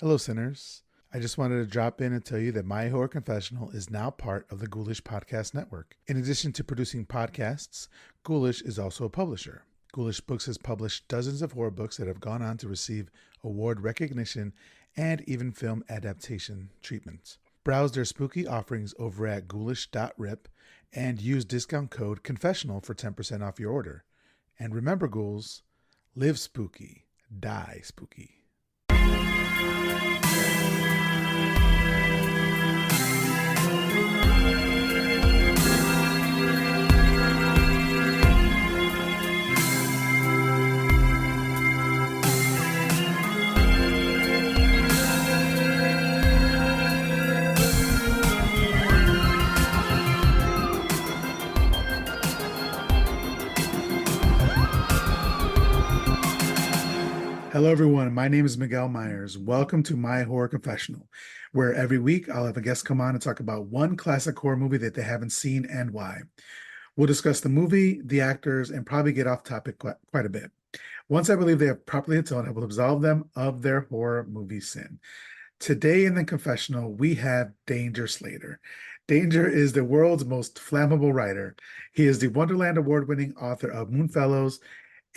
Hello, sinners. I just wanted to drop in and tell you that My Horror Confessional is now part of the Ghoulish Podcast Network. In addition to producing podcasts, Ghoulish is also a publisher. Ghoulish Books has published dozens of horror books that have gone on to receive award recognition and even film adaptation treatments. Browse their spooky offerings over at ghoulish.rip and use discount code CONFESSIONAL for 10% off your order. And remember, ghouls, live spooky, die spooky. Hello, everyone. My name is Miguel Myers. Welcome to My Horror Confessional, where every week I'll have a guest come on and talk about one classic horror movie that they haven't seen and why. We'll discuss the movie, the actors, and probably get off topic quite a bit. Once I believe they have properly atoned, I will absolve them of their horror movie sin. Today in the confessional, we have Danger Slater. Danger is the world's most flammable writer. He is the Wonderland Award-winning author of Moonfellows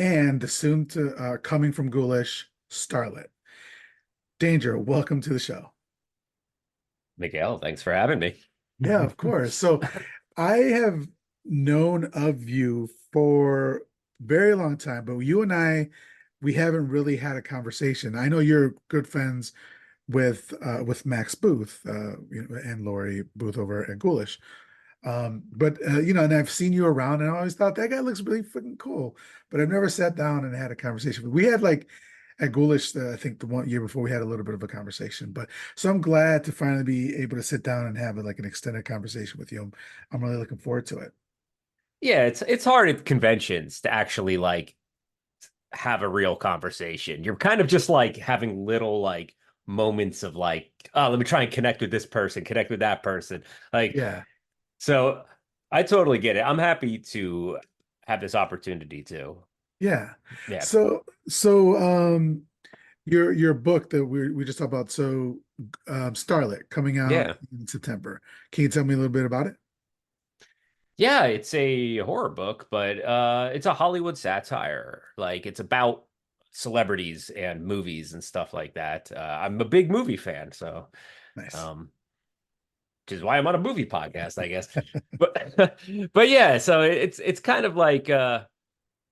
and the soon to coming from Ghoulish, Starlet. Danger, welcome to the show. Miguel, thanks for having me. Yeah, of course. So I have known of you for a very long time, but you and we haven't really had a conversation. I know you're good friends with Max Booth, and Lori Booth over at Ghoulish. And I've seen you around and I always thought that guy looks really freaking cool, but I've never sat down and had a conversation. We had like at Ghoulish, I think the one year before we had a little bit of a conversation, but so I'm glad to finally be able to sit down and have like an extended conversation with you. I'm really looking forward to it. Yeah, it's hard at conventions to actually like have a real conversation. You're kind of just like having little like moments of like, oh, let me try and connect with this person, connect with that person. Like, Yeah. so I totally get it. I'm happy to have this opportunity too. Yeah. Yeah. So your book that we just talked about, Starlet coming out Yeah. in September. Can you tell me a little bit about it? Yeah, it's a horror book, but it's a Hollywood satire. Like it's about celebrities and movies and stuff like that. I'm a big movie fan, so Nice. um which is why I'm on a movie podcast, I guess. But but yeah, so it's kind of like kind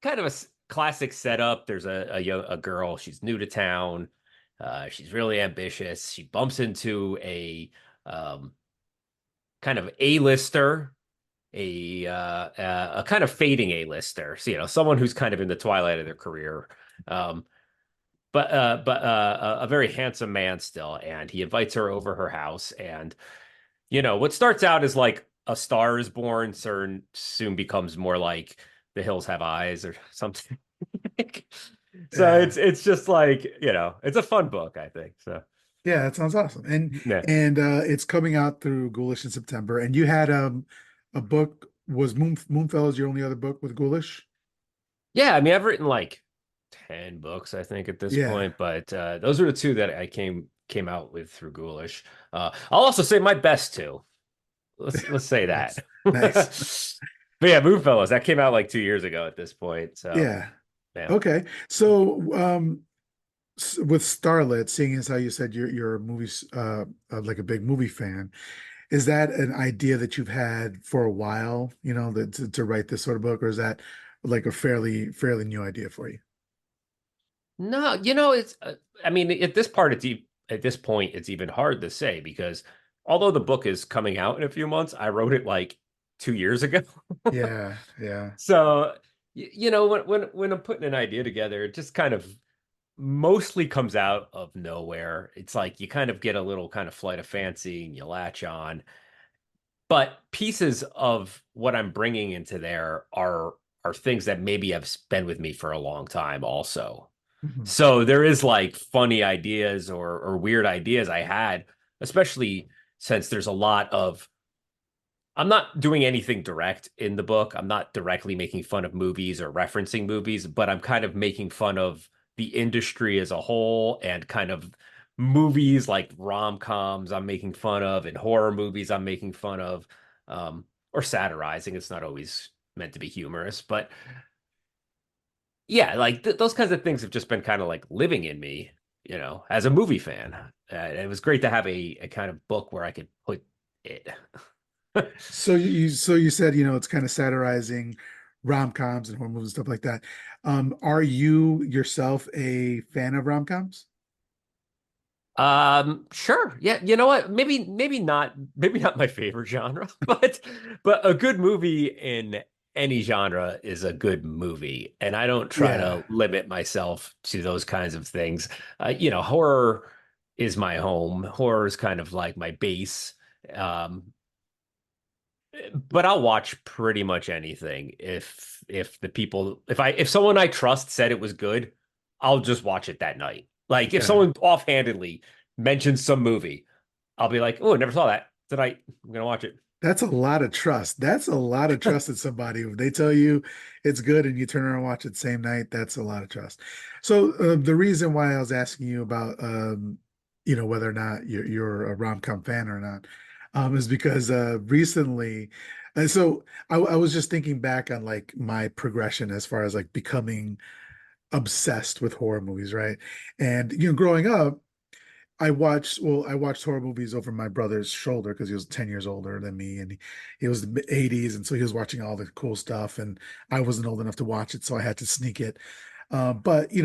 of a classic setup. There's a girl, she's new to town. She's really ambitious. She bumps into um kind of A-lister, a kind of fading A-lister. So, someone who's kind of in the twilight of their career. Um but a very handsome man still, and he invites her over her house, and what starts out as like A Star is Born soon becomes more like The Hills Have Eyes or something. So Yeah. it's just like, it's a fun book, I think. So Yeah, that sounds awesome. And yeah. and it's coming out through Ghoulish in September. And you had a book, was Moonfellows your only other book with Ghoulish? Yeah, I mean, I've written like 10 books, I think, at this Yeah. point, but those are the two that I came out with through Ghoulish. I'll also say my best two. Let's say Nice. that. Nice. But yeah, Moonfellows, that came out like 2 years ago at this point. So Yeah. yeah. Okay. So with Starlet, seeing as how you said you're a movies like a big movie fan, is that an idea that you've had for a while, to write this sort of book, or is that like a fairly new idea for you? No, it's I mean, at this point it's even hard to say because although the book is coming out in a few months, I wrote it like 2 years ago. Yeah, yeah. So, when I'm putting an idea together, it just kind of mostly comes out of nowhere. It's like you kind of get a little kind of flight of fancy and you latch on. But pieces of what I'm bringing into there are things that maybe have been with me for a long time also. Mhm. So there is like funny ideas or weird ideas I had, especially since there's a lot of I'm not doing anything direct in the book. I'm not directly making fun of movies or referencing movies, but I'm kind of making fun of the industry as a whole and kind of movies like rom-coms I'm making fun of and horror movies I'm making fun of, or satirizing. It's not always meant to be humorous, but yeah, like those kinds of things have just been kind of like living in me, as a movie fan. It was great to have a kind of book where I could put it. So you said, it's kind of satirizing rom-coms and horror movies and stuff like that. Are you yourself a fan of rom-coms? Sure. Yeah, you know what? Maybe not my favorite genre, but a good movie in any genre is a good movie. And I don't try Yeah. to limit myself to those kinds of things. Horror is my home. Horror is kind of like my base. Um, but I'll watch pretty much anything if someone I trust said it was good, I'll just watch it that night. Like if Yeah. someone offhandedly mentions some movie, I'll be like, "Oh, I never saw that tonight. I'm gonna watch it." That's a lot of trust. That's a lot of trust in somebody. If they tell you it's good and you turn around and watch it the same night, that's a lot of trust. So the reason why I was asking you about whether or not you're a rom-com fan or not, is because recently, so I was just thinking back on like my progression as far as like becoming obsessed with horror movies, right? And growing up, I watched horror movies over my brother's shoulder because he was 10 years older than me, and he was the 80s, and so he was watching all the cool stuff, and I wasn't old enough to watch it, so I had to sneak it. But I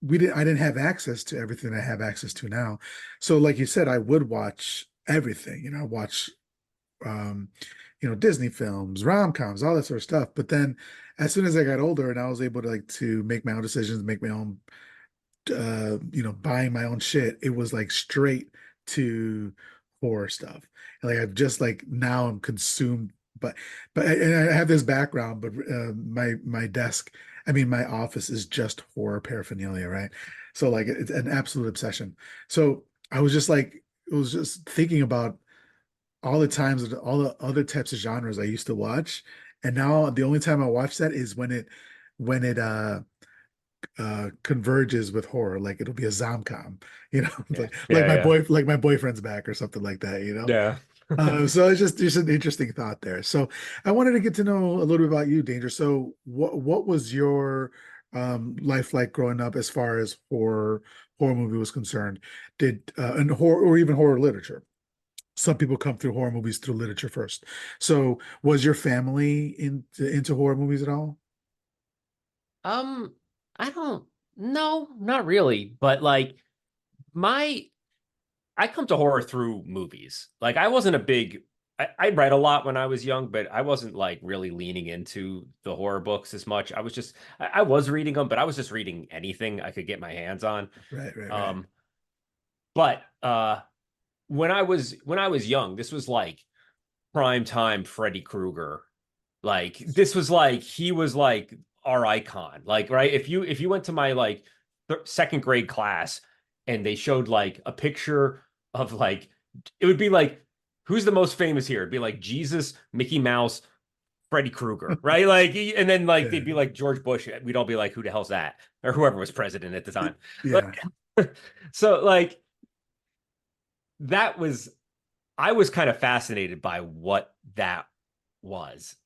didn't have access to everything I have access to now. So like you said, I would watch everything, watch um, Disney films, rom-coms, all that sort of stuff. But then as soon as I got older and I was able to like to make my own decisions, make my own buying my own shit, it was like straight to horror stuff. Like I've just like now I'm consumed, and I have this background, but my desk, I mean my office is just horror paraphernalia, right? So like it's an absolute obsession. So I was just like, it was just thinking about all the times, all the other types of genres I used to watch, and now the only time I watch that is when it converges with horror, like it'll be a zomcom, Yeah. like Yeah, yeah. like my boyfriend's back or something like that. Yeah. So it's just an interesting thought there. So I wanted to get to know a little bit about you, Danger. So what was your life like growing up as far as horror movie was concerned? Did and horror or even horror literature? Some people come through horror movies through literature first. So was your family into horror movies at all? Um, I don't no, not really, but like my I come to horror through movies. Like I wasn't a big I read a lot when I was young, but I wasn't like really leaning into the horror books as much. I was reading them, but I was just reading anything I could get my hands on. Right, right, right. Um, but when I was young, this was like prime time Freddy Krueger. Like this was like he was like our icon. Like right, if you went to my like second grade class and they showed like a picture of like it would be like who's the most famous here? It'd be like Jesus, Mickey Mouse, Freddy Krueger, right? Like and then like Yeah, they'd be like George Bush. We'd all be like, who the hell's that? Or whoever was president at the time. yeah. Like so like that was I was kind of fascinated by what that was.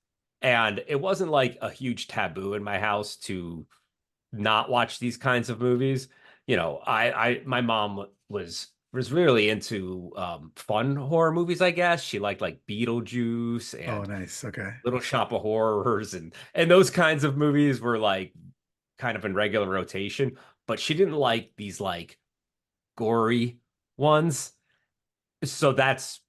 And it wasn't like a huge taboo in my house to not watch these kinds of movies. My mom was really into fun horror movies, I guess. She liked like Beetlejuice Oh, and nice. Okay. Little Shop of Horrors and those kinds of movies were like kind of in regular rotation, but she didn't like these like gory ones. So that's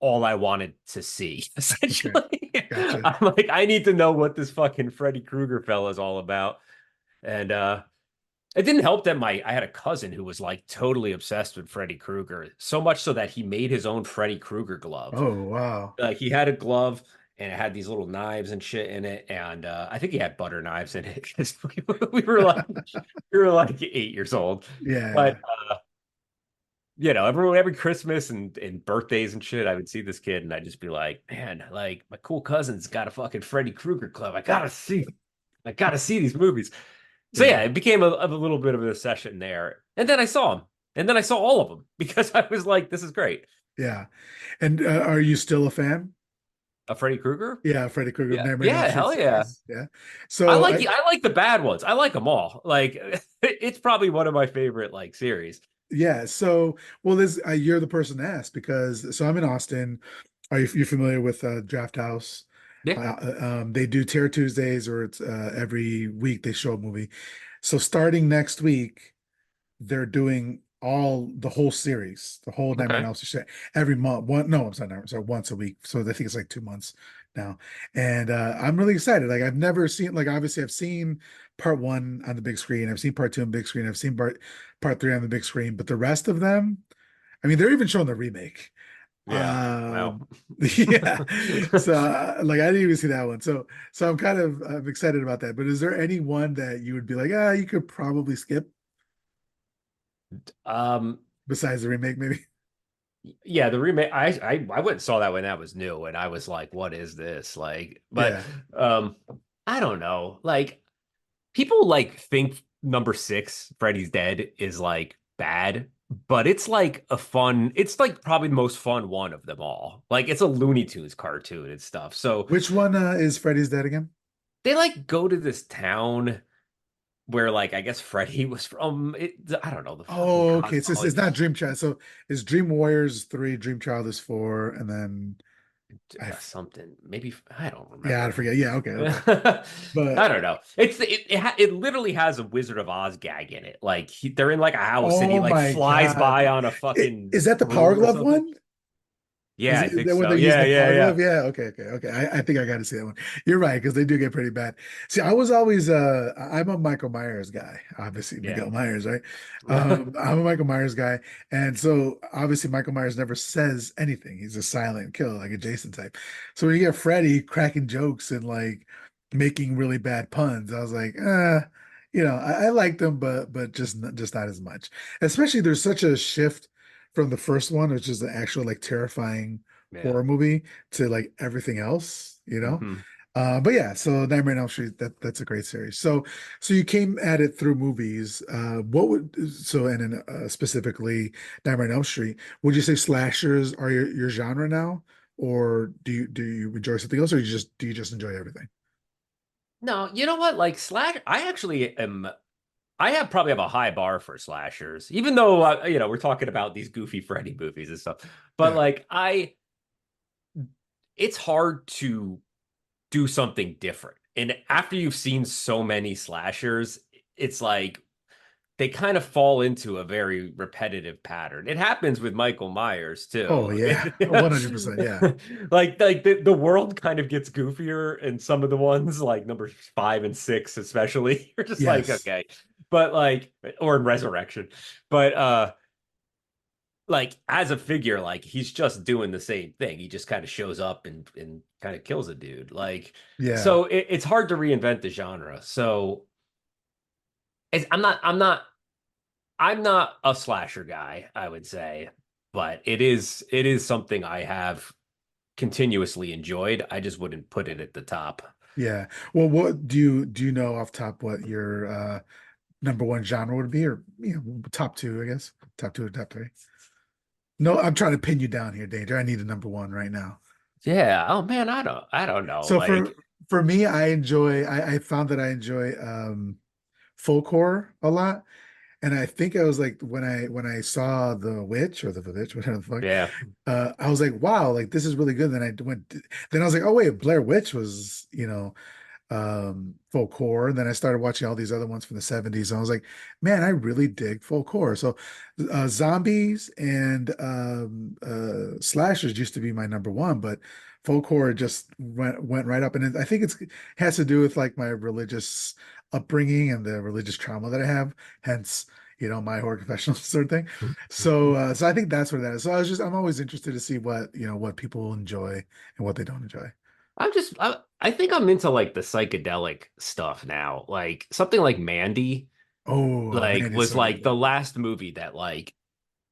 all I wanted to see, Okay. essentially. Gotcha. I'm like, I need to know what this fucking Freddy Krueger fella is all about. And it didn't help that I had a cousin who was like totally obsessed with Freddy Krueger, so much so that he made his own Freddy Krueger glove. Oh, wow. Like he had a glove and it had these little knives and shit in it, and I think he had butter knives in it because we were like we were like 8 years old. But Yeah. every Christmas and birthdays and shit, I would see this kid and I'd just be like, man, like my cool cousin's got a fucking Freddy Krueger club. I gotta see these movies. So yeah, Yeah. it became a little bit of a session there. And then I saw him And then I saw all of them because I was like, this is great. Yeah. And are you still a fan? A Freddy Krueger? Yeah, Freddy Krueger, Yeah. Nightmare on Elm Yeah, Street hell yeah. series. Yeah. So I I like the bad ones. I like them all. Like it's probably one of my favorite like series. yeah. So well, this you're the person to ask because so I'm in Austin. Are you familiar with Draft House? Yeah. They do Terror Tuesdays, or it's every week they show a movie. So starting next week, they're doing the whole series, the whole Nightmare on Okay. Elm Street every month. One, no, I'm sorry, no, sorry, once a week. So I think it's like 2 months now, and I'm really excited. Like I've never seen, like obviously I've seen part one on the big screen, I've seen part two on the big screen, I've seen part three on the big screen, but the rest of them, I mean, they're even showing the remake. Yeah. Wow. Yeah. So like I didn't even see that one. So I'm kind of excited about that. But is there any one that you would be like, you could probably skip Um, besides the remake, maybe? yeah, the remake. I went and saw that when that was new, and I was like, "What is this?" Like, but Yeah. um, I don't know. Like, people like think number six, Freddy's Dead, is like bad, but it's like a fun. It's like probably the most fun one of them all. Like, it's a Looney Tunes cartoon and stuff. So Which one is Freddy's Dead again? they like go to this town where like I guess Freddy was from. I don't know the fucking Oh, okay. It's cosmology. not Dream Child. So it's Dream Warriors 3, Dream Child is 4, and then Something maybe I don't yeah, I remember. forget. Yeah, okay, okay. I But don't know. It literally has a Wizard of Oz gag in it. Like they're in like a house and he oh like my flies God. by on a fucking Is that the Power broom or Glove something. one? Yeah, I Is think that when so. they're using Yeah, the yeah, power yeah. glove? Yeah, okay, okay, okay. I think I got to see that one. You're right, because they do get pretty bad. See, I was always I'm a Michael Myers guy, obviously Yeah. Miguel Myers, right? I'm a Michael Myers guy, and so obviously Michael Myers never says anything. He's a silent killer, like a Jason type. So when you get Freddy cracking jokes and like making really bad puns, I was like, I liked them, but just not as much. Especially there's such a shift from the first one, which is the actual like terrifying Yeah. horror movie, to like everything else, you know? Hmm. But yeah, so Nightmare on Elm Street, that's a great series. So you came at it through movies. What would so and then specifically Nightmare on Elm Street, would you say slashers are your genre now? Or do you enjoy something else, or do you just enjoy everything? No, you know what? Like slash, I actually am. I have probably have a high bar for slashers, even though we're talking about these goofy Freddy movies and stuff. But Yeah. like it's hard to do something different. And after you've seen so many slashers, it's like they kind of fall into a very repetitive pattern. It happens with Michael Myers Oh too. yeah. 100%. Yeah. Like the world kind of gets goofier and some of the ones like number 5 and 6 especially. You're just like, Yes. okay. But like or in Resurrection. But like as a figure, like he's just doing the same thing. He just kind of shows up and kind of kills a dude. Like Yeah. so it's hard to reinvent the genre. So I'm not a slasher guy, I would say, but it is something I have continuously enjoyed. I just wouldn't put it at the top. Yeah. Well, what do you know off top what your number one genre would be, or top two, I guess. Top two or top three. No, I'm trying to pin you down here, Danger. I need a number one right now. Yeah. Oh man, I don't know. So for Like, for me, I found that I enjoy folk horror a lot. And I think I was like when I saw The Witch or the Witch, whatever the fuck, yeah. I was like, wow, like this is really good. Then I was like, oh wait, Blair Witch was, folk horror. And then I started watching all these other ones from the 70s. And I was like, man, I really dig folk horror. So zombies and slashers used to be my number one, but folk horror just went right up. And I think it has to do with like my religious upbringing and the religious trauma that I have, hence, my horror confessional sort of thing. So I think that's what that is. So I'm always interested to see what people enjoy and what they don't enjoy. I think I'm into like the psychedelic stuff now. Like something like Mandy, Oh like man, it's was so like good. the last movie that like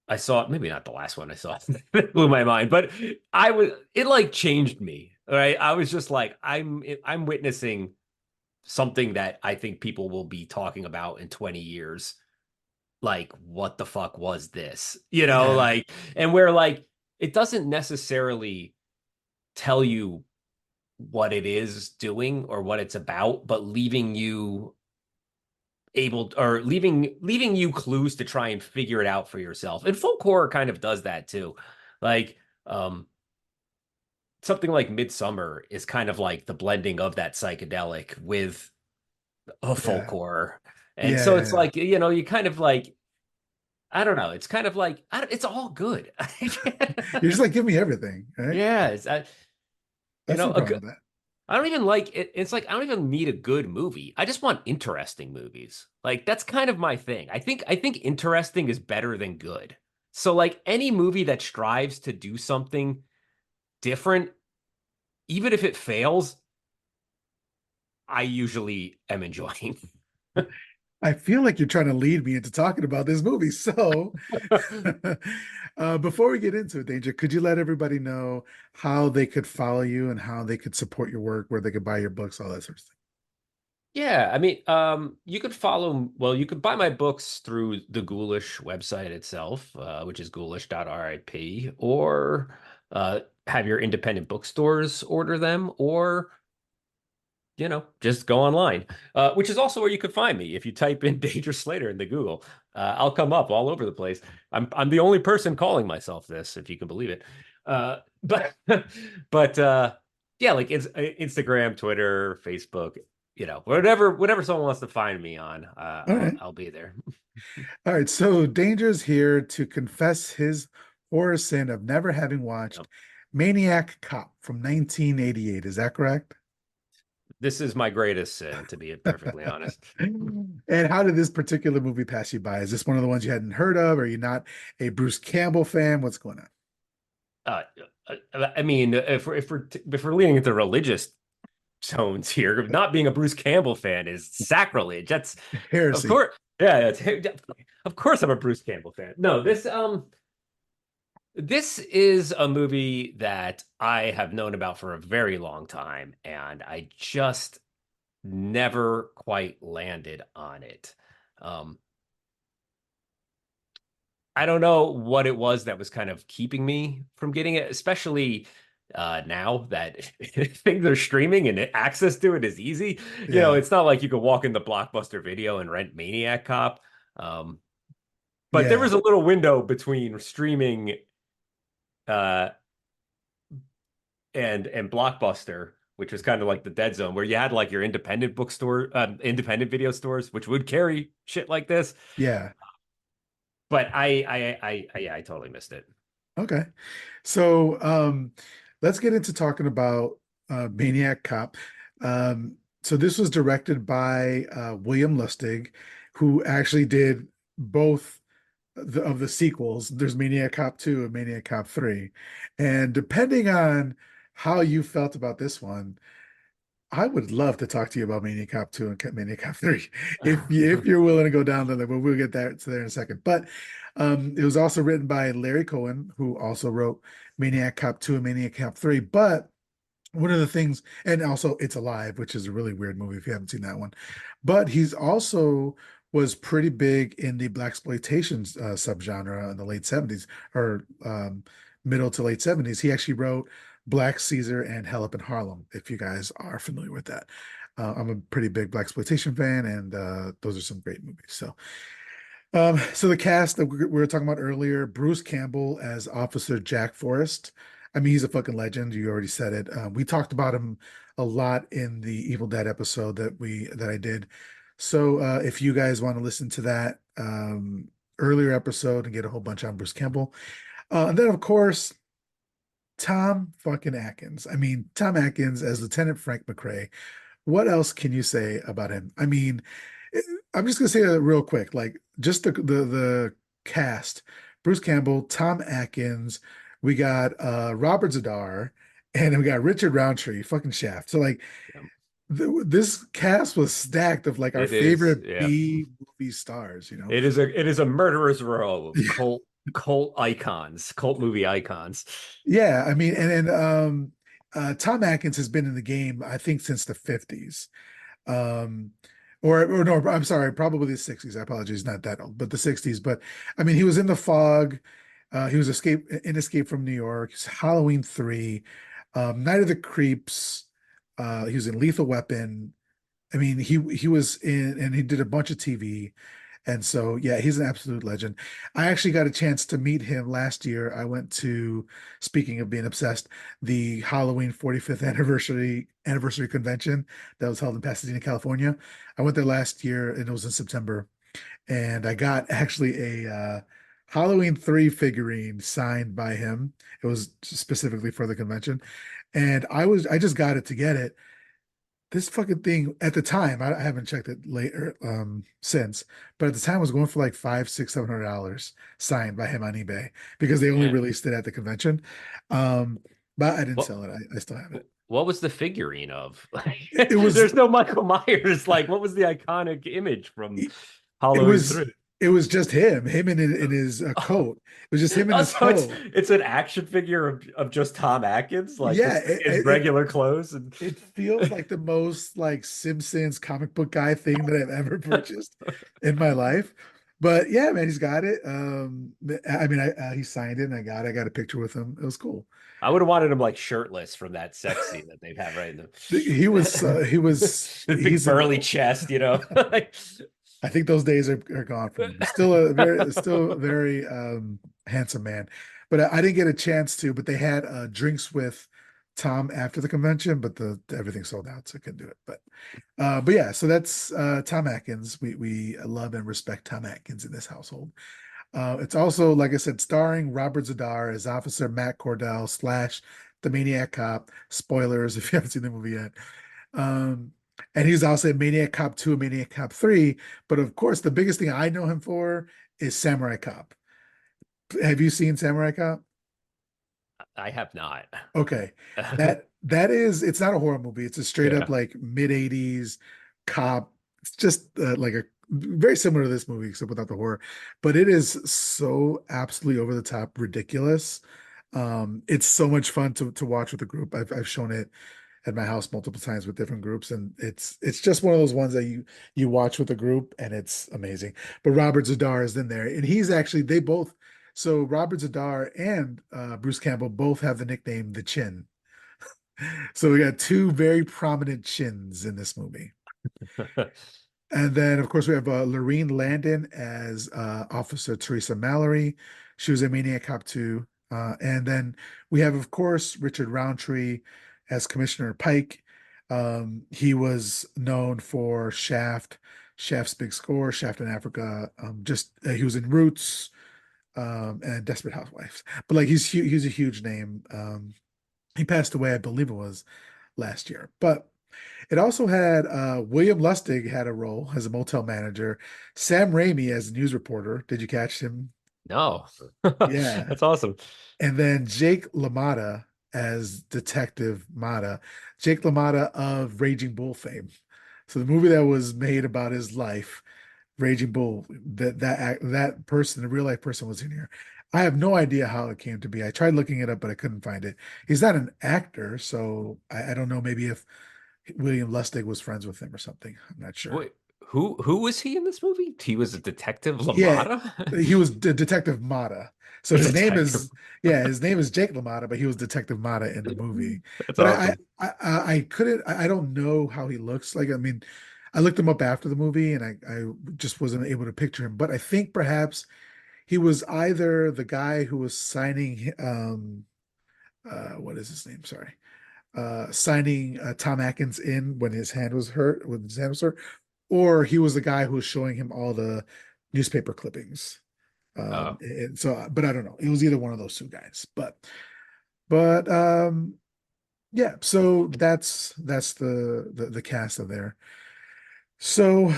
I saw, maybe not the last one I saw, blew my mind, but it like changed me. Right. I was just like, I'm witnessing something that I think people will be talking about in 20 years. like, what the fuck was this? Yeah. Like, and where like it doesn't necessarily tell you what it is doing or what it's about, but leaving you able or leaving you clues to try and figure it out for yourself. And folk horror kind of does that too. Like something like Midsummer is kind of like the blending of that psychedelic with a folk Yeah. horror. And Yeah. so it's Yeah. like, you kind of like, I don't know. It's kind of like, it's all good. You're just like, give me everything, right? Yeah. You That's know, no problem with that. I don't even like it. It's like I don't even need a good movie. I just want interesting movies. Like that's kind of my thing. I think interesting is better than good. So like any movie that strives to do something different, even if it fails, I usually am enjoying. I feel like you're trying to lead me into talking about this movie. So, before we get into it, Danger, could you let everybody know how they could follow you and how they could support your work, where they could buy your books, all that sort of stuff? Yeah, I mean, you could well, you could buy my books through the Ghoulish website itself, which is ghoulish.rip, or have your independent bookstores order them, or just go online, which is also where you could find me. If you type in Danger Slater into Google, I'll come up all over the place. I'm the only person calling myself this, if you can believe it. But but yeah, like it's Instagram, Twitter, Facebook, whatever someone wants to find me on, All I'll right. I'll be there. All right. So, Danger's here to confess his horror sin of never having watched Yep. Maniac Cop from 1988. Is that correct? This is my greatest sin, to be perfectly honest. And how did this particular movie pass you by? Is this one of the ones you hadn't heard of? Are you not a Bruce Campbell fan? What's going on? Uh, I mean, if we're leaning into religious tones here. Not being a Bruce Campbell fan is sacrilege. That's of Heresy. course, yeah. Of course, I'm a Bruce Campbell fan. No, this is a movie that I have known about for a very long time, and I just never quite landed on it. Um, I don't know what it was that was kind of keeping me from getting it, especially now that things are streaming and access to it is easy. Yeah. It's not like you could walk into Blockbuster Video and rent Maniac Cop. Um, but there Yeah. was a little window between streaming uh, and Blockbuster, which was kind of like the dead zone, where you had like your independent bookstore, independent video stores, which would carry shit like this. Yeah. But yeah, I totally missed it. Okay. So let's get into talking about Maniac Cop. So this was directed by William Lustig, who actually did both of the sequels. There's Maniac Cop 2 and Maniac Cop 3. And depending on how you felt about this one, I would love to talk to you about Maniac Cop 2 and Maniac Cop 3 if you're willing to go down there, but we'll get that to there in a second. But it was also written by Larry Cohen, who also wrote Maniac Cop 2 and Maniac Cop 3. But one of the things, and also It's Alive, which is a really weird movie if you haven't seen that one. But he's also was pretty big in the blaxploitation subgenre in the late 70s or middle to late 70s. He actually wrote Black Caesar and Hell Up in Harlem, if you guys are familiar with that. I'm a pretty big blaxploitation fan, and those are some great movies. So the cast that we were talking about earlier, Bruce Campbell as Officer Jack Forrest. I mean, he's a fucking legend. You already said it. We talked about him a lot in the Evil Dead episode that I did. So if you guys want to listen to that earlier episode and get a whole bunch on Bruce Campbell, and then of course Tom fucking Atkins. I mean, Tom Atkins as Lieutenant Frank McRae. What else can you say about him? I mean, eh, I'm just gonna say it real quick, like just the cast: Bruce Campbell, Tom Atkins, we got Robert Z'Dar, and then we got Richard Roundtree, fucking Shaft. So like Yeah. this cast was stacked of like our It is, favorite yeah. B movie stars, you know? It is a murderer's row of cult icons, cult movie icons. Yeah, I mean, and then Tom Atkins has been in the game, I think, since the 50s. Um, or no, I'm sorry, probably the 60s. I apologize, not that old, but the 60s. But I mean, he was in The Fog. He was Escape from New York. He's Halloween 3, Night of the Creeps. He was in Lethal Weapon. I mean, he was in, and he did a bunch of TV. And so, yeah, he's an absolute legend. I actually got a chance to meet him last year. I went to, speaking of being obsessed, the Halloween 45th anniversary convention that was held in Pasadena, California. I went there last year, and it was in September, and I got actually a Halloween 3 figurine signed by him. It was specifically for the convention, and I just got it to get it. This fucking thing at the time, I haven't checked it later since, but at the time it was going for like five, six, $700 signed by him on eBay because they only Yeah. released it at the convention. Um, but I didn't What sell it. I still have it. what was the figurine of? It was There's no Michael Myers. Like, what was the iconic image from it Halloween was 3? it was just him in his Oh, coat. It was just him in oh, his so it's coat. it's an action figure of just Tom Atkins, like Yeah, just in regular clothes and it feels like the most like Simpsons comic book guy thing that I've ever purchased in my life. But yeah, man, he's got it. I mean, he signed it and I got a picture with him. It was cool. I would have wanted him like shirtless from that sex scene that they've had right in the big he's an burly chest, you know. I think those days are gone from him. He's still a very handsome man. But I didn't get a chance to, but they had drinks with Tom after the convention, but everything sold out, so I couldn't do it. But yeah, so that's Tom Atkins. We love and respect Tom Atkins in this household. It's also, like I said, starring Robert Z'Dar as Officer Matt Cordell slash the Maniac Cop. Spoilers if you haven't seen the movie yet. Um, and he's also in Maniac Cop 2 and Maniac Cop 3. But of course, the biggest thing I know him for is Samurai Cop. Have you seen Samurai Cop? I have not. Okay. That is, it's not a horror movie. It's a straight up Yeah. like mid 80s cop. It's just like a very similar to this movie, except without the horror. But it is so absolutely over the top ridiculous. It's so much fun to watch with a group. I've shown it at my house multiple times with different groups, and it's just one of those ones that you watch with a group, and it's amazing. But Robert Z'Dar is in there, and he's actually they both. So Robert Z'Dar and Bruce Campbell both have the nickname the Chin. So we got two very prominent chins in this movie. And then, of course, we have Lorene Landon as Officer Teresa Mallory. She was a Maniac Cop 2. And then we have, of course, Richard Roundtree as Commissioner Pike. He was known for Shaft, Shaft's Big Score, Shaft in Africa. Just he was in Roots and Desperate Housewives. But like he's a huge name. He passed away, I believe it was last year. But it also had William Lustig had a role as a motel manager, Sam Raimi as a news reporter. Did you catch him? No. Yeah. That's awesome. And then Jake LaMotta as Detective Mata. Jake LaMotta of Raging Bull fame. So the movie that was made about his life, Raging Bull, that person, the real life person was in here. I have no idea how it came to be. I tried looking it up, but I couldn't find it. He's not an actor, so I don't know. Maybe if William Lustig was friends with him or something. I'm not sure. Wait, who was he in this movie? He was a detective Yeah, LaMotta? he was Detective Mata. So Detective. his name is Jake LaMotta, but he was Detective Mata in the movie. That's But awesome. I couldn't I don't know how he looks like. I mean, I looked him up after the movie and I just wasn't able to picture him. But I think perhaps he was either the guy who was signing what is his name? Sorry. Signing Tom Atkins in when his hand was hurt, or he was the guy who was showing him all the newspaper clippings. Oh, And so, but I don't know. It was either one of those two guys. But yeah. So that's the cast of there. So,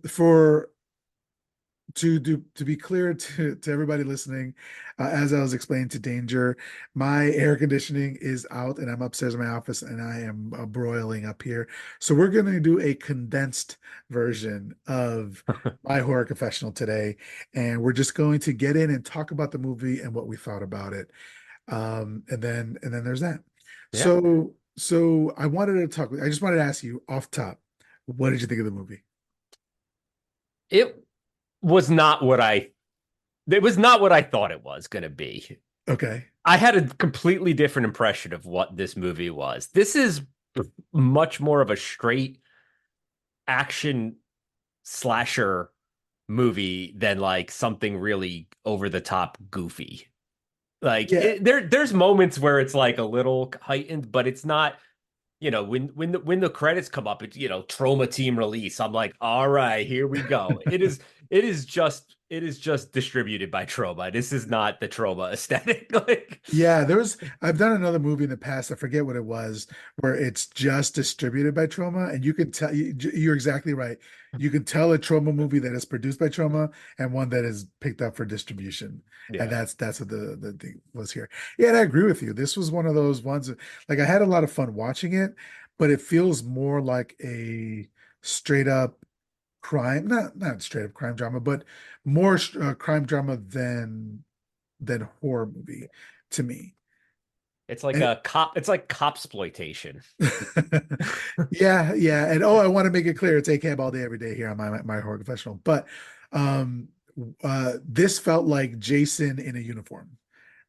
for to be clear to everybody listening, as I was explaining to Danger, my air conditioning is out and I'm upstairs in my office and I am broiling up here. So we're going to do a condensed version of my horror confessional today, and we're just going to get in and talk about the movie and what we thought about it. And then there's that. yeah. So I wanted to talk. I just wanted to ask you off top, what did you think of the movie? It was not what I it was not what I thought it was going to be. Okay. I had a completely different impression of what this movie was. This is much more of a straight action slasher movie than like something really over the top goofy. Like Yeah. there's moments where it's like a little heightened, but it's not, when the credits come up, it's, trauma team release. I'm like, all right, here we go. It is just distributed by Trauma. This is not the Trauma aesthetic. Like, Yeah, I've done another movie in the past, I forget what it was, where it's just distributed by Trauma, and you can tell you're exactly right. You can tell a Trauma movie that is produced by Trauma and one that is picked up for distribution. And yeah. that's what the thing was here. Yeah, and I agree with you. This was one of those ones like I had a lot of fun watching it, but it feels more like a straight up crime, not straight up crime drama, but more crime drama than horror movie to me. It's like And a cop, it's like cop exploitation. yeah, yeah. And I want to make it clear it's ACAB all day, every day here on my horror confessional. But um this felt like Jason in a uniform,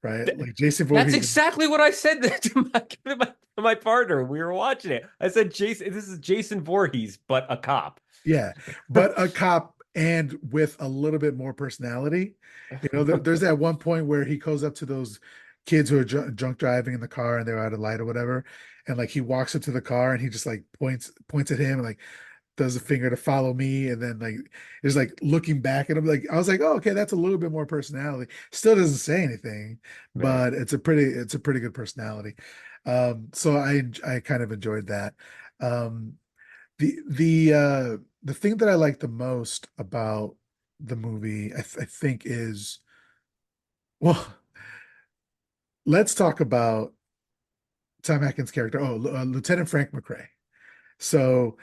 right? Like Jason That's Voorhees. exactly what I said to my partner. We were watching it. I said, Jason, this is Jason Voorhees, but a cop. Yeah, but a cop and with a little bit more personality. There's that one point where he goes up to those kids who are drunk driving in the car and they're out of light or whatever, and like he walks up to the car and he just like points at him and like does a finger to follow me, and then like is like looking back at him. Like I was like, oh, okay, that's a little bit more personality. Still doesn't say anything, Right. but it's a pretty good personality. So I kind of enjoyed that. Um, the thing that I like the most about the movie, I think is, well, let's talk about Tom Atkins' character. Oh, Lieutenant Frank McRae. So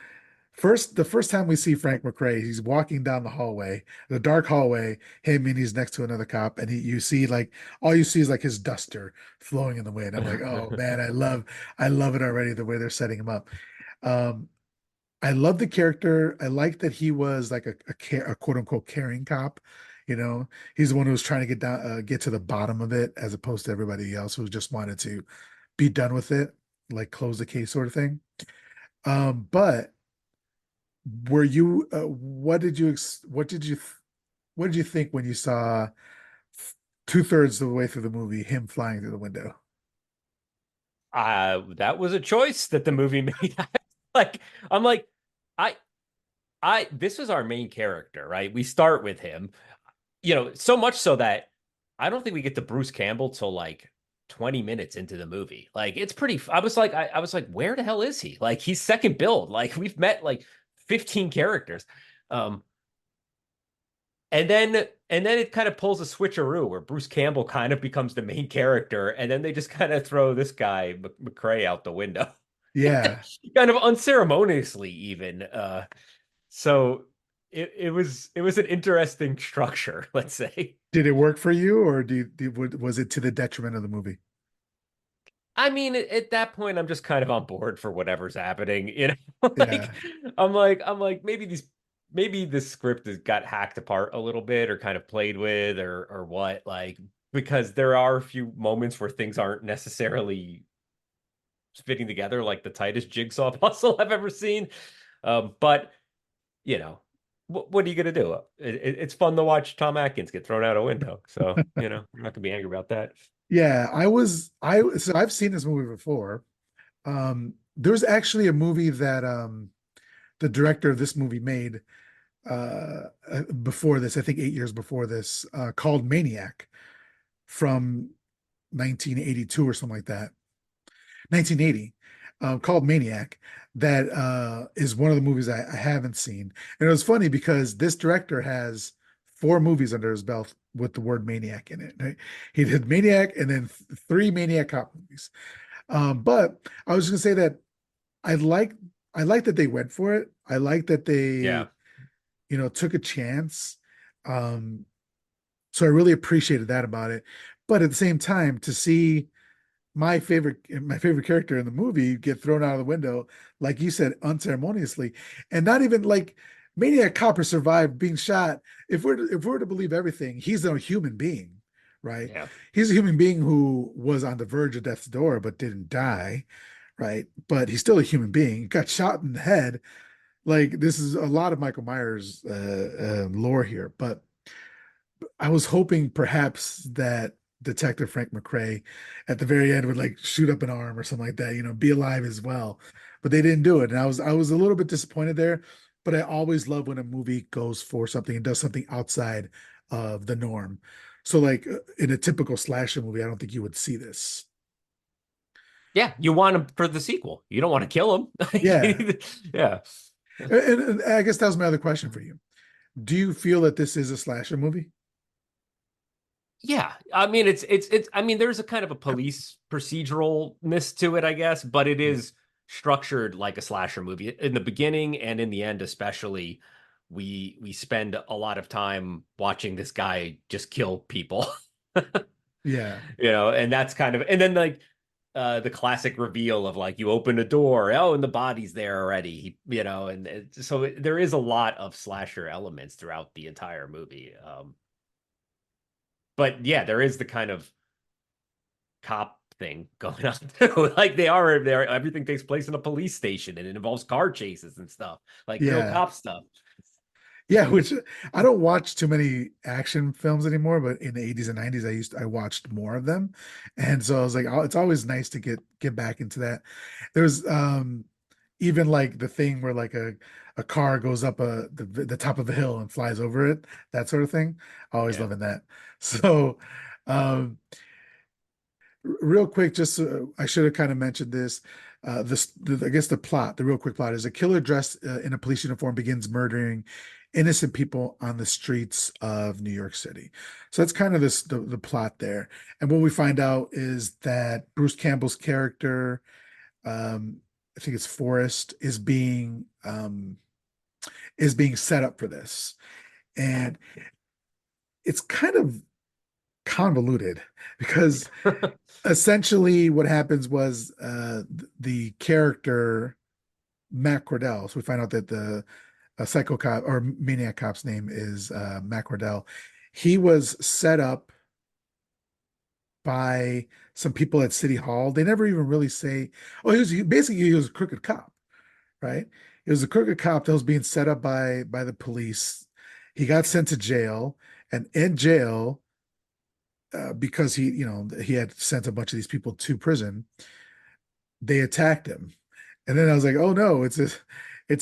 the first time we see Frank McRae, he's walking down the hallway, the dark hallway, him and he's next to another cop, and you see like all you see is like his duster flowing in the wind. I'm like, oh man, I love it already the way they're setting him up. Um, I love the character. I like that he was like a quote unquote caring cop. He's the one who was trying to get to the bottom of it, as opposed to everybody else who just wanted to be done with it, like close the case sort of thing. But were you, what did you think when you saw two-thirds of the way through the movie him flying through the window? That was a choice that the movie made. Like, I'm like, I, this is our main character, right? We start with him, so much so that I don't think we get to Bruce Campbell till like 20 minutes into the movie. Like, it's pretty, I was like, where the hell is he? Like, he's second build. Like, we've met like 15 characters. Um, and then it kind of pulls a switcheroo where Bruce Campbell kind of becomes the main character, and then they just kind of throw this guy McCrae out the window, Yeah. kind of unceremoniously even. So it was an interesting structure, let's say. Did it work for you, or was it to the detriment of the movie? I mean, at that point, I'm just kind of on board for whatever's happening. Like Yeah. I'm like, maybe this script has got hacked apart a little bit, or kind of played with, or what. Like, because there are a few moments where things aren't necessarily fitting together, like the tightest jigsaw puzzle I've ever seen. But you know, what are you gonna do? It's fun to watch Tom Atkins get thrown out a window. So I'm not gonna be angry about that. Yeah, so I've seen this movie before. There's actually a movie that the director of this movie made before this, I think 8 years before this, called Maniac from 1982 or something like that. 1980, called Maniac, that is one of the movies I haven't seen. And it was funny because this director has four movies under his belt with the word Maniac in it. Right? He did Maniac and then three Maniac Cop movies. But I was going to say that I like I like that they went for it. I like that they, Yeah. took a chance. Um, so I really appreciated that about it. But at the same time, to see my favorite character in the movie get thrown out of the window, like you said, unceremoniously, and not even like Maniac Cop survived being shot. If we're to believe everything, he's a human being, right? Yeah. He's a human being who was on the verge of death's door but didn't die, right? But he's still a human being. He got shot in the head. Like this is a lot of Michael Myers lore here, but I was hoping perhaps that Detective Frank McRae at the very end would like shoot up an arm or something like that, be alive as well. But they didn't do it. And I was a little bit disappointed there, but I always love when a movie goes for something and does something outside of the norm. So like in a typical slasher movie, I don't think you would see this. Yeah, you want him for the sequel. You don't want to kill Yeah. him. Yeah. And I guess that was my other question for you. Do you feel that this is a slasher movie? Yeah. I mean, it's I mean, there's a kind of a police proceduralness to it, I guess, but it is structured like a slasher movie. In the beginning and in the end, especially, we spend a lot of time watching this guy just kill people. Yeah. And that's kind of, and then like the classic reveal of like you open a door, oh, and the body's there already, and so there is a lot of slasher elements throughout the entire movie. But yeah, there is the kind of cop thing going on too. Like they are there, everything takes place in a police station and it involves car chases and stuff, like real Yeah. cop stuff. Yeah, which I don't watch too many action films anymore, but in the 80s and 90s I watched more of them. And so I was like, oh, it's always nice to get back into that. There's even like the thing where like a car goes up the top of a hill and flies over it, that sort of thing. Always Yeah. loving that. So um real quick, just I should have kind of mentioned this. I guess the real quick plot is a killer dressed in a police uniform begins murdering innocent people on the streets of New York City. So that's kind of the plot there. And what we find out is that Bruce Campbell's character, I think it's Forrest, is being set up for this, and it's kind of convoluted because essentially what happens was the character Matt Cordell. So we find out that the psycho cop or maniac cop's name is Matt Cordell. He was set up by some people at City Hall. They never even really say, oh, basically he was a crooked cop, right? He was a crooked cop that was being set up by the police. He got sent to jail, and in jail, because he had sent a bunch of these people to prison, they attacked him. And then I was like, oh no, it's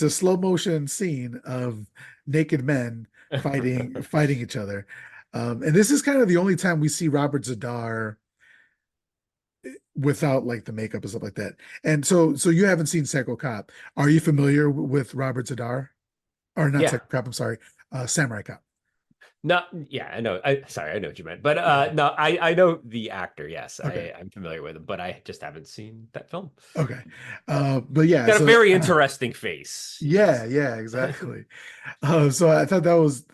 a slow motion scene of naked men fighting each other. And this is kind of the only time we see Robert Z'Dar without like the makeup and stuff like that. And so you haven't seen Psycho Cop. Are you familiar with Robert Z'Dar? Or not Yeah. Psycho Cop, I'm sorry, Samurai Cop. No, yeah, I know. Sorry, I know what you meant. But Yeah. no, I know the actor. Yes, Okay. I'm familiar with him, but I just haven't seen that film. Okay. But yeah, Got a so very interesting face. yeah, Yes. yeah, exactly. So I thought that was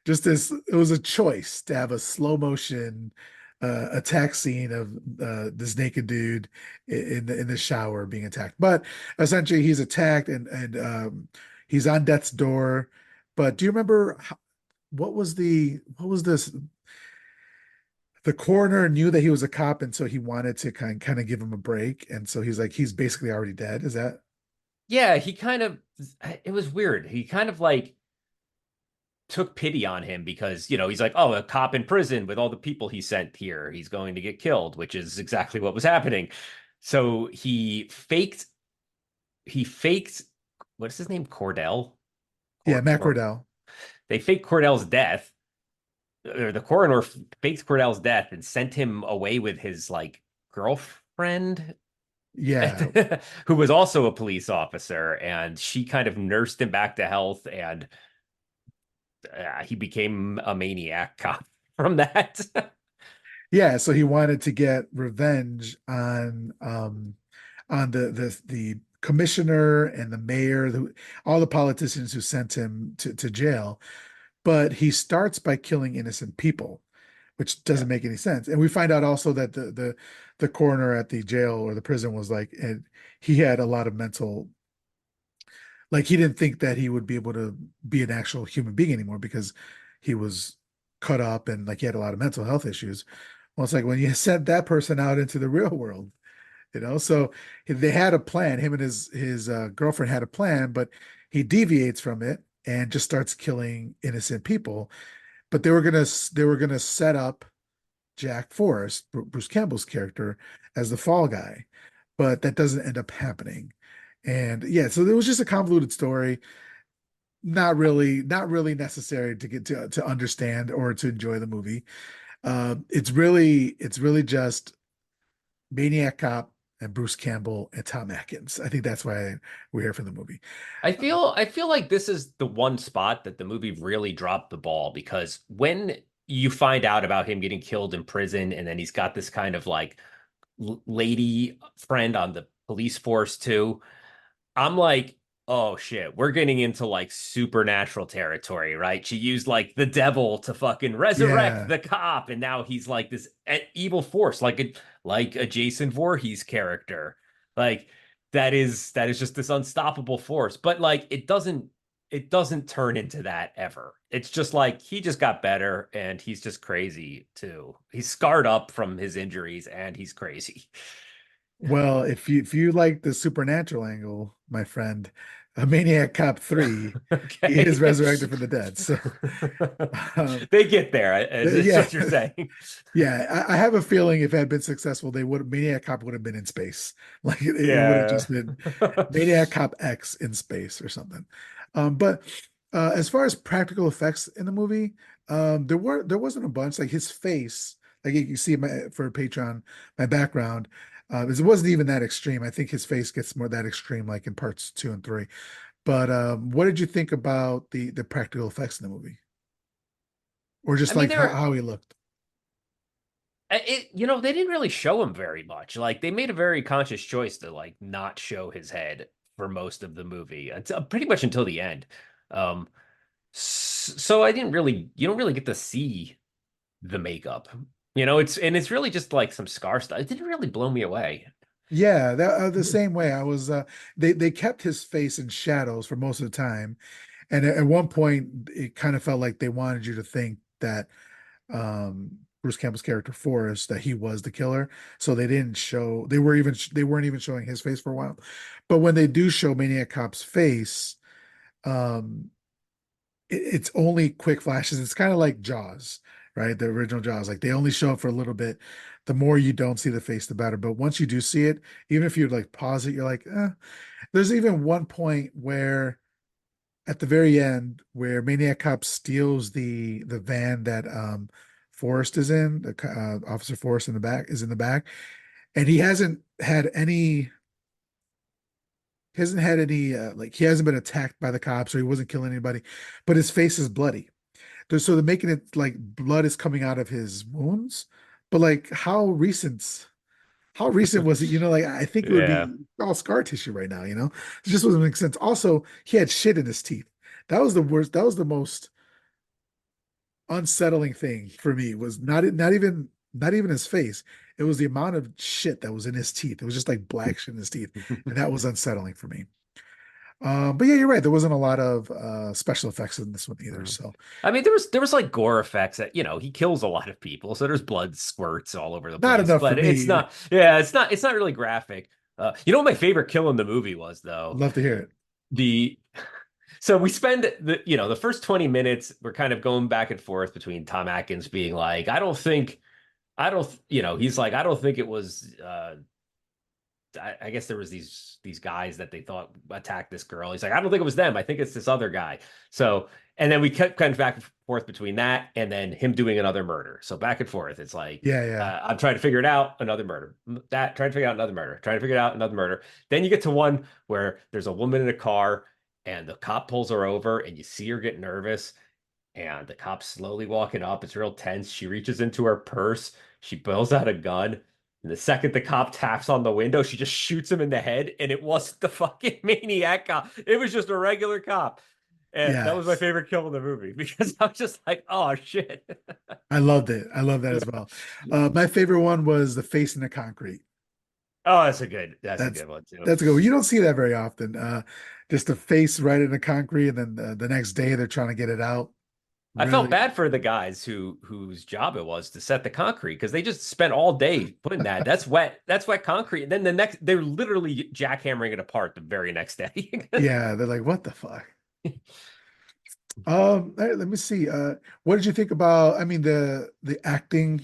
just this, it was a choice to have a slow motion attack scene of this naked dude in the shower being attacked. But essentially he's attacked and he's on death's door. But do you remember what was this? The coroner knew that he was a cop, and so he wanted to kind of give him a break. And so he's like, he's basically already dead. Is that? Yeah, he kind of, it was weird. He kind of like took pity on him because, he's like, oh, a cop in prison with all the people he sent here, he's going to get killed, which is exactly what was happening. So he faked, what is his name? Cordell? Yeah, Matt Or Cordell. they faked Cordell's death, or the coroner faked Cordell's death and sent him away with his like girlfriend Yeah, who was also a police officer, and she kind of nursed him back to health, and he became a maniac cop from that. yeah. So he wanted to get revenge on the commissioner and the mayor, all the politicians who sent him to jail. But he starts by killing innocent people, which Yeah. doesn't make any sense. And we find out also that the coroner at the jail or the prison was like, and he had a lot of Like he didn't think that he would be able to be an actual human being anymore because he was cut up and like he had a lot of mental health issues. Well, it's like when you sent that person out into the real world, so they had a plan. Him and his girlfriend had a plan, but he deviates from it and just starts killing innocent people. But they were gonna set up Jack Forrest, Bruce Campbell's character, as the fall guy, but that doesn't end up happening. And yeah, so it was just a convoluted story, not really necessary to get to understand or to enjoy the movie. It's really just Maniac Cop and Bruce Campbell and Tom Atkins. I think that's why we're here for the movie. I feel like this is the one spot that the movie really dropped the ball because when you find out about him getting killed in prison and then he's got this kind of like lady friend on the police force too, I'm like, oh shit, we're getting into like supernatural territory, right? She used like the devil to fucking resurrect Yeah. the cop, and now he's like this evil force, like a Jason Voorhees character. Like that is just this unstoppable force. But like it doesn't turn into that ever. It's just like he just got better and he's just crazy too. He's scarred up from his injuries and he's crazy. Well, if you like the supernatural angle, my friend, a Maniac Cop 3, he is Okay. resurrected from the dead. So um, They get there, is yeah. what you're saying. Yeah, I have a feeling if it had been successful, they would Maniac Cop would have been in space. Like it would have Yeah. just been Maniac Cop X in space or something. But as far as practical effects in the movie, there wasn't a bunch. Like his face, like you can see for Patreon, my background, it wasn't even that extreme. I think his face gets more that extreme, like in parts 2 and 3. But what did you think about the practical effects in the movie, or I just mean, like they how, were how he looked? they didn't really show him very much. Like they made a very conscious choice to like not show his head for most of the movie, until pretty much until the end. Um, so I didn't really, you don't really get to see the makeup. It's really just like some scar stuff. It didn't really blow me away. Yeah, the same way. I was they kept his face in shadows for most of the time. And at one point it kind of felt like they wanted you to think that Bruce Campbell's character Forrest that he was the killer. So they weren't even showing his face for a while. But when they do show Maniac Cop's face, um it's only quick flashes. It's kind of like Jaws, right? The original Jaws. Like they only show up for a little bit. The more you don't see the face, the better. But once you do see it, even if you like pause it, you're like, eh. There's even one point where at the very end where Maniac Cop steals the van that Forrest is in, the Officer Forrest in the back is in the back, and he hasn't had any like he hasn't been attacked by the cops or he wasn't killing anybody, but his face is bloody. So they're making it like blood is coming out of his wounds, but like how recent was it? Like I think it would Yeah. be all scar tissue right now, It just doesn't make sense. Also, he had shit in his teeth. That was the worst. That was the most unsettling thing for me was not even his face. It was the amount of shit that was in his teeth. It was just like black shit in his teeth. And that was unsettling for me. But yeah, you're right. There wasn't a lot of special effects in this one either. Mm. So I mean, there was like gore effects that, he kills a lot of people, so there's blood squirts all over the not place, enough for but it's me. not, yeah, it's not really graphic. What my favorite kill in the movie was though? Love to hear it. The So we spend the first 20 minutes, we're kind of going back and forth between Tom Atkins being like, I don't, he's like, I don't think it was I guess there was these guys that they thought attacked this girl. He's like, I don't think it was them. I think it's this other guy. So, and then we kept kind of back and forth between that and then him doing another murder. So back and forth. It's like Yeah, yeah. I'm trying to figure it out. Another murder. That trying to figure out another murder. Trying to figure it out another murder. Then you get to one where there's a woman in a car and the cop pulls her over and you see her get nervous and the cop's slowly walking up. It's real tense. She reaches into her purse. She pulls out a gun. And the second the cop taps on the window, she just shoots him in the head. And it wasn't the fucking maniac cop. It was just a regular cop. And that was my Yes. favorite kill in the movie because I was just like, oh shit. I loved it. I love that as well. My favorite one was the face in the concrete. Oh, that's a That's good one too. that's a good one. You don't see that very often. Just a face right in the concrete, and then the next day they're trying to get it out. I felt Really, bad for the guys whose job it was to set the concrete because they just spent all day putting that. That's wet. That's wet concrete. And then the next, they're literally jackhammering it apart the very next day. yeah. They're like, what the fuck? Let me see. What did you think about? I mean, the acting.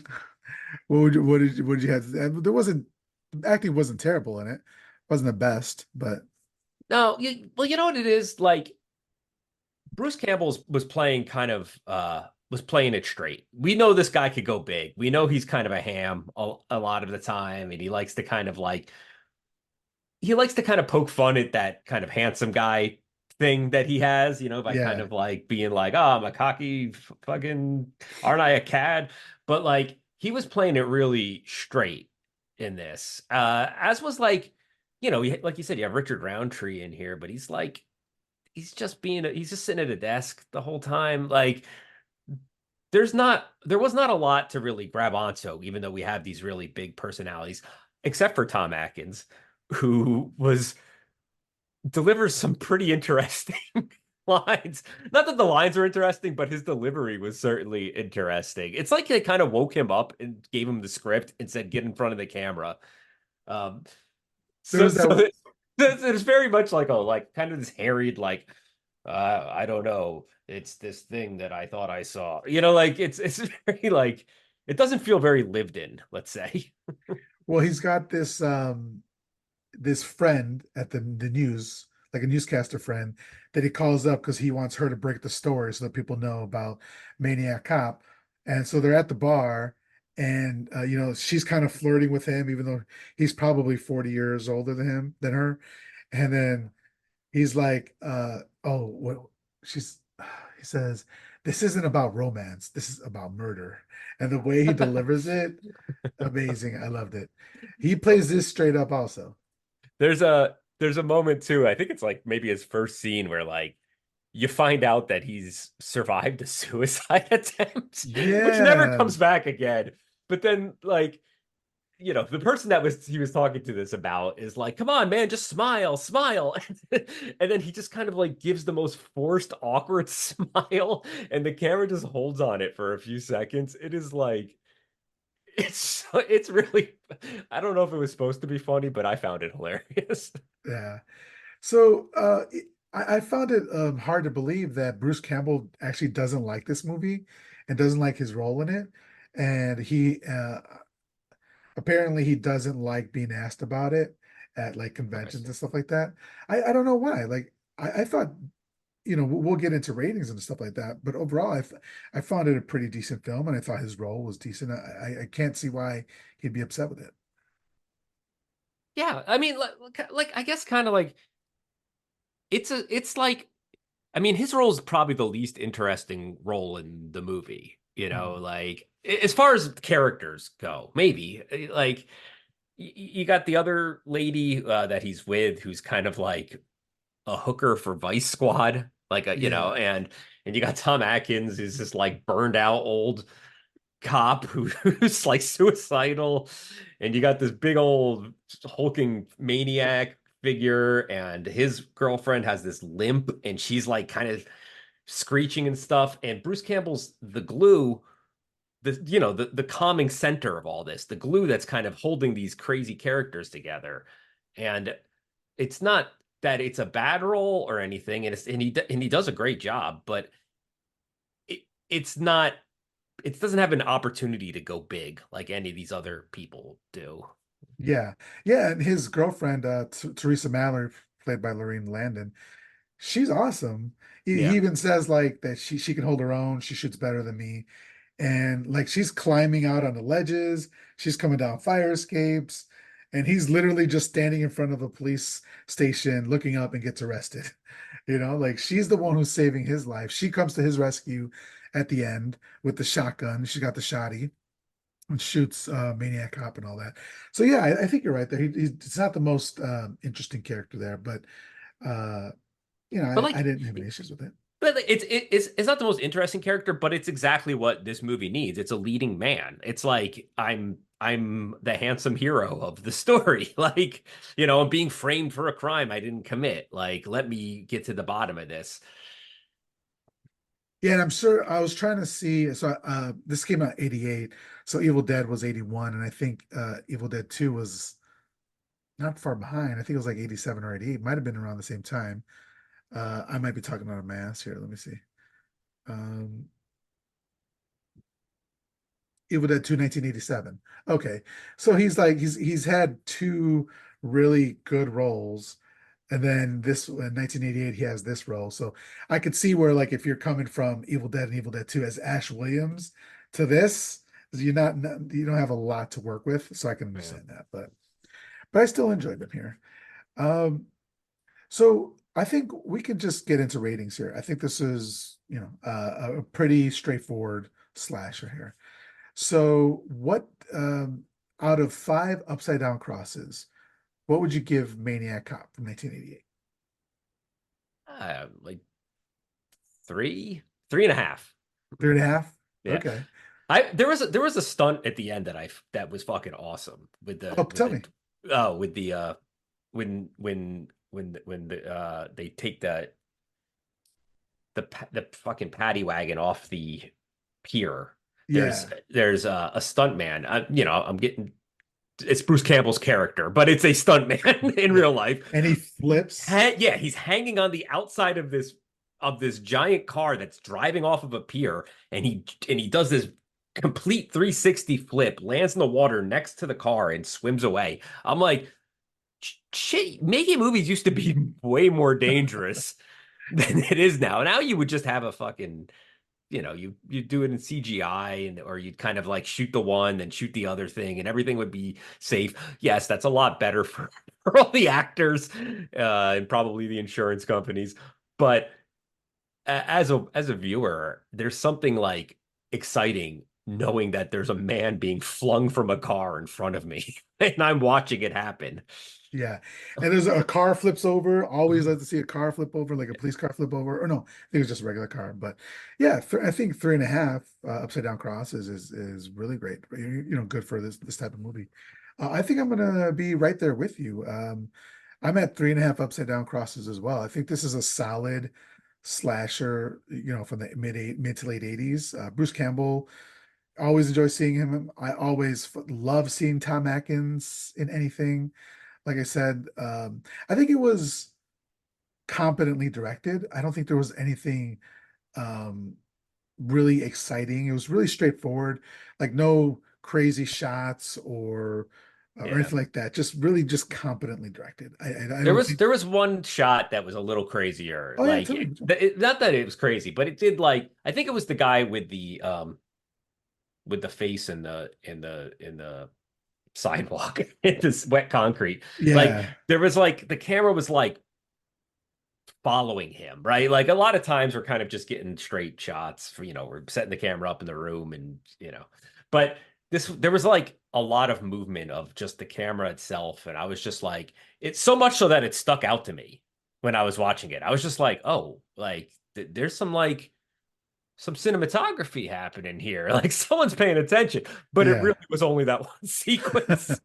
What did you have? There wasn't acting wasn't terrible in it. Wasn't the best, but No, well, you know what it is? Like Bruce Campbell's was playing kind of was playing it straight. We know this guy could go big. We know he's kind of a ham a lot of the time, and he likes to kind of poke fun at that kind of handsome guy thing that he has, by kind yeah, of like being like, oh, I'm a cocky fucking, aren't I a cad? But like he was playing it really straight in this. As was like, like you said, you have Richard Roundtree in here, but he's just sitting at a desk the whole time. Like there was not a lot to really grab onto, even though we have these really big personalities, except for Tom Atkins, who was delivers some pretty interesting lines. Not that the lines are interesting, but his delivery was certainly interesting. It's like they kind of woke him up and gave him the script and said, "Get in front of the camera." Um, there so was so that. it's very much like kind of this harried I don't know. It's this thing that I thought I saw. Like it's very like it doesn't feel very lived in, let's say. Well, he's got this friend at the news, like a newscaster friend, that he calls up because he wants her to break the story so that people know about Maniac Cop. And so they're at the bar, and she's kind of flirting with him, even though he's probably 40 years older than her. And then he's like, oh, what she's he says, this isn't about romance, this is about murder. And the way he delivers it, amazing. I loved it. He plays this straight up also. There's a moment too. I think it's like maybe his first scene where like you find out that he's survived a suicide attempt, which never Yeah. comes back again. But then like, the person that he was talking to this about is like, come on, man, just smile, smile. And then he just kind of like gives the most forced, awkward smile, and the camera just holds on it for a few seconds. It is like it's really I don't know if it was supposed to be funny, but I found it hilarious. Yeah. So I found it hard to believe that Bruce Campbell actually doesn't like this movie and doesn't like his role in it. And he apparently he doesn't like being asked about it at like conventions and Interesting. stuff like that. I don't know why. Like I thought, we'll get into ratings and stuff like that, but overall I found it a pretty decent film, and I thought his role was decent. I can't see why he'd be upset with it. Yeah, I mean, like I guess kind of like it's like I mean, his role is probably the least interesting role in the movie, Mhm. like as far as characters go, maybe. Like you got the other lady that he's with who's kind of like a hooker for Vice Squad, like Yeah. and you got Tom Atkins who's this like burned out old cop who's like suicidal, and you got this big old hulking maniac figure, and his girlfriend has this limp, and she's like kind of screeching and stuff. And Bruce Campbell's the glue, the calming center of all this, the glue that's kind of holding these crazy characters together. And it's not that it's a bad role or anything, and he does a great job, but it's not it doesn't have an opportunity to go big like any of these other people do. Yeah. Yeah. And his girlfriend, Teresa Mallor, played by Lorraine Landon, she's awesome. He Yeah. even says like that she can hold her own. She shoots better than me. And like she's climbing out on the ledges, she's coming down fire escapes, and he's literally just standing in front of a police station looking up and gets arrested. Like she's the one who's saving his life. She comes to his rescue at the end with the shotgun. She's got the shotty and shoots Maniac Cop and all that. So yeah, I think you're right there. He's not the most interesting character there, but uh, But I like didn't have any issues with it. But it's not the most interesting character, but it's exactly what this movie needs. It's a leading man. It's like I'm the handsome hero of the story. Like, I'm being framed for a crime I didn't commit. Like, let me get to the bottom of this. Yeah, and I'm sure I was trying to see. So this came out 88. So Evil Dead was 81. And I think Evil Dead 2 was not far behind. I think it was like 87 or 88. Might have been around the same time. I might be talking out of my ass here. Let me see. Um, Evil Dead 2, 1987. Okay. So he's had two really good roles. And then this in 1988, he has this role. So I could see where, like, if you're coming from Evil Dead and Evil Dead 2 as Ash Williams to this, you don't have a lot to work with. So I can Yeah. understand that. But I still enjoyed them here. Um, so I think we can just get into ratings here. I think this is, a pretty straightforward slasher here. So, what out of five upside down crosses, what would you give Maniac Cop from 1988? Like three and a half. Three and a half? Yeah. Okay. There was a stunt at the end that was fucking awesome with Oh, the with tell the me. with the when they take the fucking paddy wagon off the pier. There's Yeah. there's a stunt man. I'm getting it's Bruce Campbell's character, but it's a stunt man in Yeah. real life. And he flips. Yeah, he's hanging on the outside of this giant car that's driving off of a pier, and he does this complete 360 flip, lands in the water next to the car, and swims away. I'm like, shit, making movies used to be way more dangerous than it is now. Now you would just have a fucking, you do it in CGI, or you'd kind of like shoot the one, then shoot the other thing, and everything would be safe. Yes, that's a lot better for, for all the actors, and probably the insurance companies. But as a viewer, there's something like exciting knowing that there's a man being flung from a car in front of me, and I'm watching it happen. Yeah. And there's a car flips over. Always like to see a car flip over, like a police car flip over. Or no, I think it was just a regular car. But yeah, I think three and a half upside down crosses is really great. Good for this type of movie. I think I'm gonna be right there with you. I'm at three and a half upside down crosses as well. I think this is a solid slasher, from the mid to late 80s. Bruce Campbell, always enjoy seeing him. I always love seeing Tom Atkins in anything. Like I said, I think it was competently directed. I don't think there was anything um, really exciting. It was really straightforward, like no crazy shots or Yeah. anything like that. Just really just competently directed. I There don't was think. there was one shot that was a little crazier. Oh yeah, Like tell me. not that it was crazy, but it did, like, I think it was the guy with the face in the sidewalk in this wet concrete. Like, Yeah, there was, like, the camera was like following him, right? Like, a lot of times we're kind of just getting straight shots for, we're setting the camera up in the room, and but there was like a lot of movement of just the camera itself, and I was just like, it's so much so that it stuck out to me when I was watching it. I was just like, oh, like there's some cinematography happening here. Like, someone's paying attention, but it yeah. really was only that one sequence.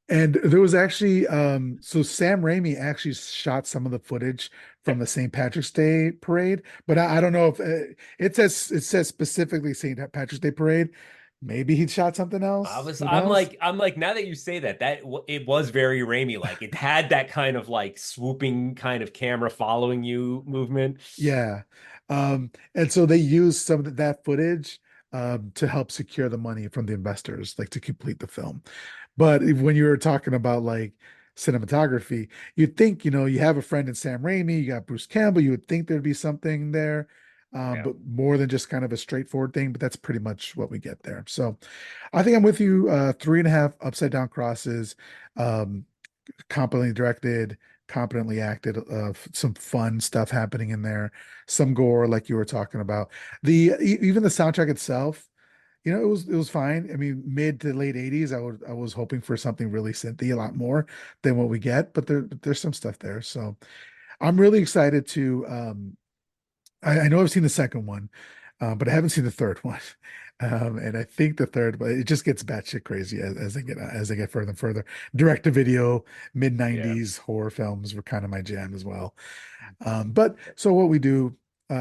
And there was actually so Sam Raimi actually shot some of the footage from the St. Patrick's Day parade, but I don't know if it says specifically St. Patrick's Day parade. Maybe he shot something I else. was, Who I'm knows? like, I'm like, now that you say that, it was very Raimi like. It had that kind of like swooping kind of camera following you movement. Yeah. And so they used some of that footage to help secure the money from the investors, like to complete the film. But when you were talking about like cinematography, you'd think, you have a friend in Sam Raimi, you got Bruce Campbell, you would think there'd be something there, Yeah. but more than just kind of a straightforward thing. But that's pretty much what we get there. So I think I'm with you. Three and a half upside down crosses, um, competently directed, competently acted, some fun stuff happening in there, some gore, like you were talking about. Even the soundtrack itself. It was fine. I mean, mid to late 80s, I was hoping for something really synthy, a lot more than what we get, but there's some stuff there. So I'm really excited to I know I've seen the second one, but I haven't seen the third one. And I think the third, but it just gets batshit crazy as they get further and further. Direct to video, mid Yeah. 90s horror films were kind of my jam as well. But so what we do,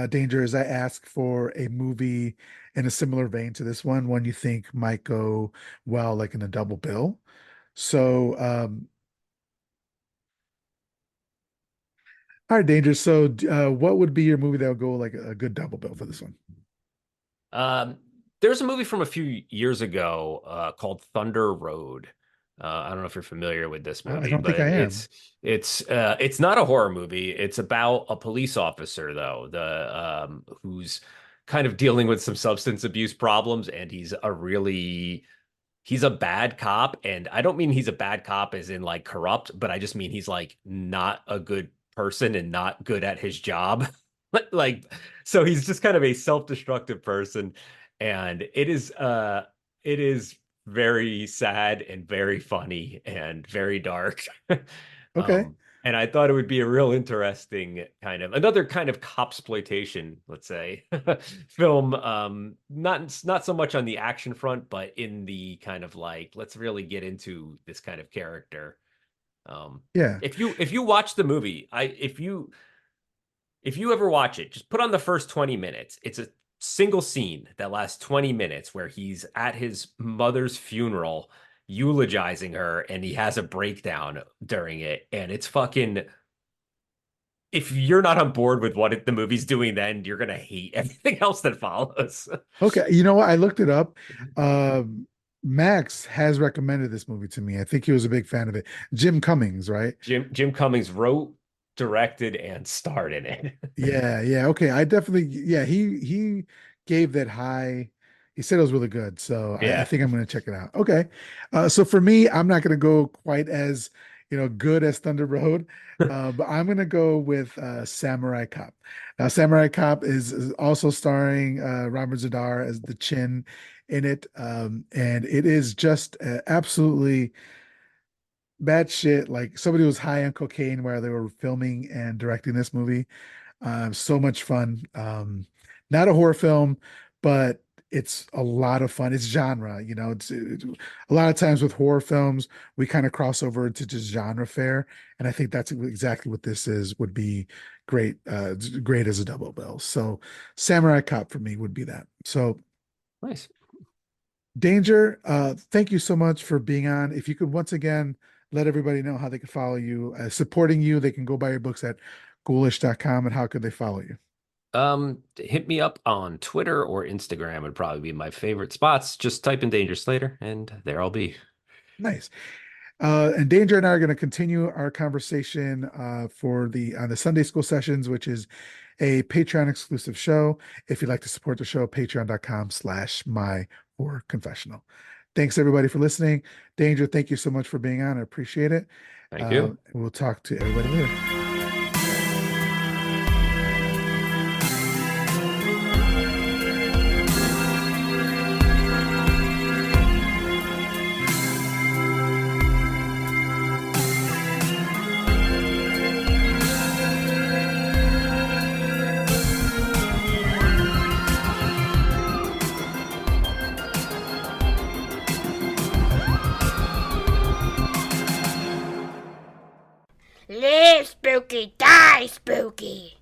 Danger, is I ask for a movie in a similar vein to this one you think might go well, like in a double bill. So, all right, Danger. So, what would be your movie that would go like a good double bill for this one? Um, there's a movie from a few years ago called Thunder Road. I don't know if you're familiar with this I movie, don't think but I am. it's not a horror movie. It's about a police officer though, the who's kind of dealing with some substance abuse problems, and he's a bad cop. And I don't mean he's a bad cop as in like corrupt, but I just mean he's like not a good person and not good at his job. Like, so he's just kind of a self-destructive person. And it is very sad and very funny and very dark. Okay. And I thought it would be a real interesting kind of another kind of copsploitation, let's say, film. Not so much on the action front, but in the kind of like, let's really get into this kind of character. Yeah. If you watch the movie, if you ever watch it, just put on the first 20 minutes. It's a single scene that lasts 20 minutes where he's at his mother's funeral eulogizing her and he has a breakdown during it. And it's fucking, if you're not on board with what the movie's doing, then you're going to hate everything else that follows. Okay. You know what? I looked it up. Max has recommended this movie to me. I think he was a big fan of it. Jim Cummings, right? Jim Cummings wrote, directed, and starred in it. Yeah, yeah. Okay. I definitely, yeah, he gave that high. He said it was really good. So I Yeah. think I'm gonna check it out. Okay. So for me, I'm not gonna go quite as good as Thunder Road. But I'm gonna go with Samurai Cop. Now, Samurai Cop is also starring Robert Z'Dar as the Chin in it. And it is just absolutely bad shit. Like somebody was high on cocaine while they were filming and directing this movie. So much fun. Not a horror film, but it's a lot of fun. It's genre, a lot of times with horror films, we kind of cross over into just genre fare. And I think that's exactly what this is, would be great, great as a double bill. So Samurai Cop for me would be that. So Nice. Danger, thank you so much for being on. If you could once again let everybody know how they can follow you, supporting you, they can go buy your books at ghoulish.com. And how could they follow you? Hit me up on Twitter or Instagram would probably be my favorite spots. Just type in Danger Slater and there I'll be. Nice. And Danger and I are going to continue our conversation for the on the Sunday school sessions, which is a Patreon exclusive show. If you'd like to support the show, patreon.com/my horror confessional. Thanks everybody for listening. Danger, thank you so much for being on. I appreciate it. Thank you. We'll talk to everybody later. Live spooky, die spooky.